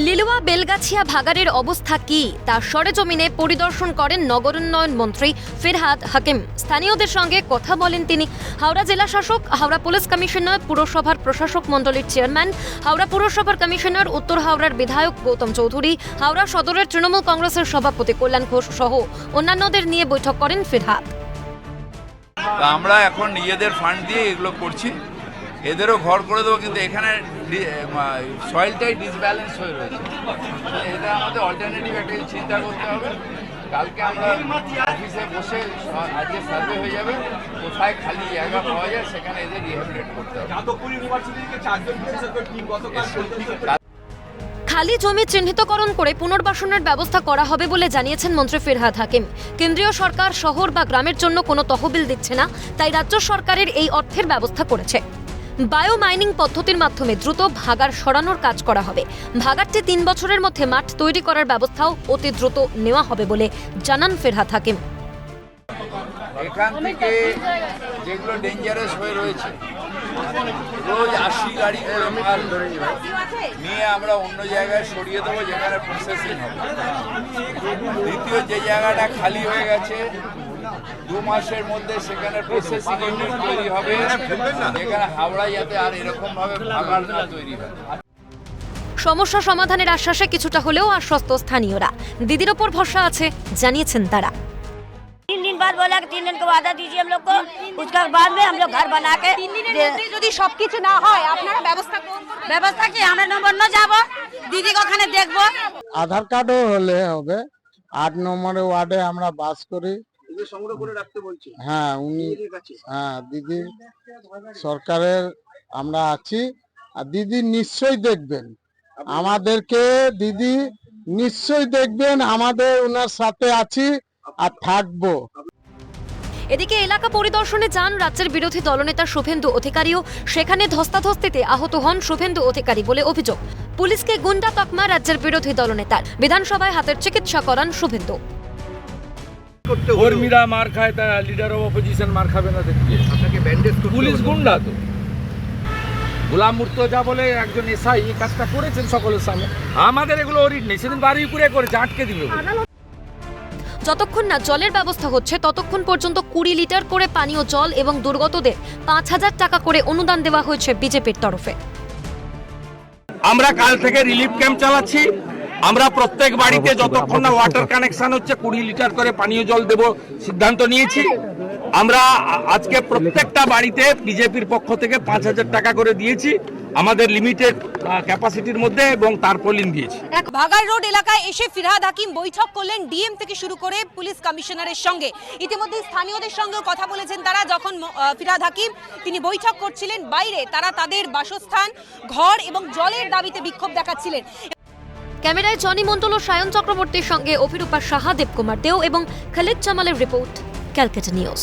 লিলুয়া বেলগাছিয়া ভাগাড়ের অবস্থা কি তা সরেজমিনে পরিদর্শন করেন নগরোন্নয়ন মন্ত্রী ফিরহাদ হাকিম। স্থানীয়দের সঙ্গে কথা বলেন তিনি। হাওড়া জেলা শাসক, হাওড়া পুলিশ কমিশনার, পুরসভার প্রশাসক মণ্ডলীর চেয়ারম্যান, হাওড়া পুরসভার কমিশনার, উত্তর হাওড়ার বিধায়ক গৌতম চৌধুরী, হাওড়া সদরের তৃণমূল কংগ্রেসের সভাপতি কল্যাণ ঘোষ সহ অন্যান্যদের নিয়ে বৈঠক করেন ফিরহাদ। আমরা এখন নিজেদের ফান্ড দিয়ে এগুলো করছি, এদেরও ঘর করে দেবো, কিন্তু এখানে সয়েলটাই ডিসব্যালেন্স হয়ে রয়েছে। এটা আমাদের অল্টারনেটিভ একটা চিন্তা করতে হবে। কালকে আমরা অফিসে বসে আজকে সার্ভে হয়ে যাবে, কোথায় খালি জায়গা পাওয়া যায় সেখানে এদের রিহ্যাবিলিটেট করতে হবে। খালি জমি চিহ্নিতকরণ করে পুনর্বাসনের ব্যবস্থা করা হবে বলে জানিয়েছেন মন্ত্রী ফিরহাদ হাকিম। কেন্দ্রীয় সরকার শহর বা গ্রামের জন্য কোনো তহবিল দিচ্ছে না, তাই রাজ্য সরকারের এই অর্থের ব্যবস্থা করেছে। বায়ো মাইনিং পদ্ধতির মাধ্যমে দ্রুত ভাগাড় সরানোর কাজ করা হবে। ভাগাড়টি 3 বছরের মধ্যে মাঠ তৈরি করার ব্যবস্থাও অতি দ্রুত নেওয়া হবে বলে জানান ফিরহাদ হাকিম। এখান থেকে যেগুলো ডেঞ্জারাস হয়ে রয়েছে, রোজ 80 গাড়ি করে মাল নিয়ে আমরা অন্য জায়গায় সরিয়ে দেবো যেখানে প্রসেসিং হবে। দ্বিতীয়, যে জায়গাটা খালি হয়ে গেছে 2 মাসের মধ্যে সেখানে প্রসেসিং ইউনিট তৈরি হবে, যেখানে হাওড়া যাতে আর এরকম ভাবে ভাগাড় না তৈরি হয়। সমস্যা সমাধানের আশ্বাসে কিছুটা হলেও আশ্বস্ত স্থানীয়রা। দিদির ওপর ভরসা আছে জানিয়েছেন তারা। 3 दिन बाद बोला कि 3 दिन का वादा दीजिए हम लोग को, उसके बाद में हम लोग घर बना के 3 দিনের মধ্যে যদি সবকিছু না হয় আপনারা ব্যবস্থা কি আমরা নম্বর না যাব দিদিকে ওখানে দেখবো। আধার কার্ডও হলে হবে। 8 নম্বরে ওয়ার্ডে আমরা বাস করি। সংগ্রহ করে রাখতে বলছি। হ্যাঁ, উনি দিদি সরকারের আমরা আছি, আর দিদি নিশ্চয়ই দেখবেন আমাদেরকে, দিদি নিশ্চয়ই দেখবেন, আমাদের ওনার সাথে আছি আর থাকবো। এদিকে এলাকা পরিদর্শনে যান রাজ্যের বিরোধী দলনেতা শুভেন্দু অধিকারীও। সেখানে ধস্তাধস্তিতে আহত হন শুভেন্দু অধিকারী বলে অভিযোগ। পুলিশকে গুন্ডা তকমা রাজ্যের বিরোধী দলনেতার। বিধানসভায় হাতের চিকিৎসা করান শুভেন্দু। কর্মীরা মার খায়, তা লিডার অফ অপোজিশন মার খাবে না দেখি? আপনাকে ব্যান্ডেজ পুলিশ গুন্ডা তো। গোলাম মুর্তজা বলে একজন এসআই এই কাজটা করেছেন সকলের সামনে। আমাদের এগুলো অরিট নেই, সেদিন বাড়ি উপরে করেছে, আটকে দিল। যতক্ষণ না জলের ব্যবস্থা হচ্ছে ততক্ষণ পর্যন্ত 20 লিটার করে পানীয় জল এবং দুর্গতদের 5000 টাকা করে অনুদান দেওয়া হয়েছে বিজেপির তরফে। আমরা কাল থেকে রিলিফ ক্যাম্প চালাচ্ছি। আমরা প্রত্যেক বাড়িতে যতক্ষণ না ওয়াটার কানেকশন হচ্ছে 20 লিটার করে পানীয় জল দেব সিদ্ধান্ত নিয়েছি। আমরা আজকে প্রত্যেকটা বাড়িতে বিজেপির পক্ষ থেকে 5000 টাকা করে দিয়েছি আমাদের লিমিটেড ক্যাপাসিটির মধ্যে, এবং তারপলিন দিয়েছি। ভাগাড় রোড এলাকায় এসে ফিরহাদ হাকিম বৈঠক করলেন ডিএম থেকে শুরু করে পুলিশ কমিশনারের সঙ্গে। ইতিমধ্যে স্থানীয়দের সঙ্গেও কথা বলেছেন তারা। যখন ফিরহাদ হাকিম তিনি বৈঠক করছিলেন, বাইরে তারা তাদের বাসস্থান, ঘর এবং জলের দাবিতে বিক্ষোভ দেখাচ্ছিলেন। ক্যামেরায় জনি মণ্ডল ও সায়ন চক্রবর্তীর সঙ্গে অভিরূপা সাহা, দেবকুমার দেও এবং খালিদ জামালের রিপোর্ট, ক্যালকাটা নিউজ।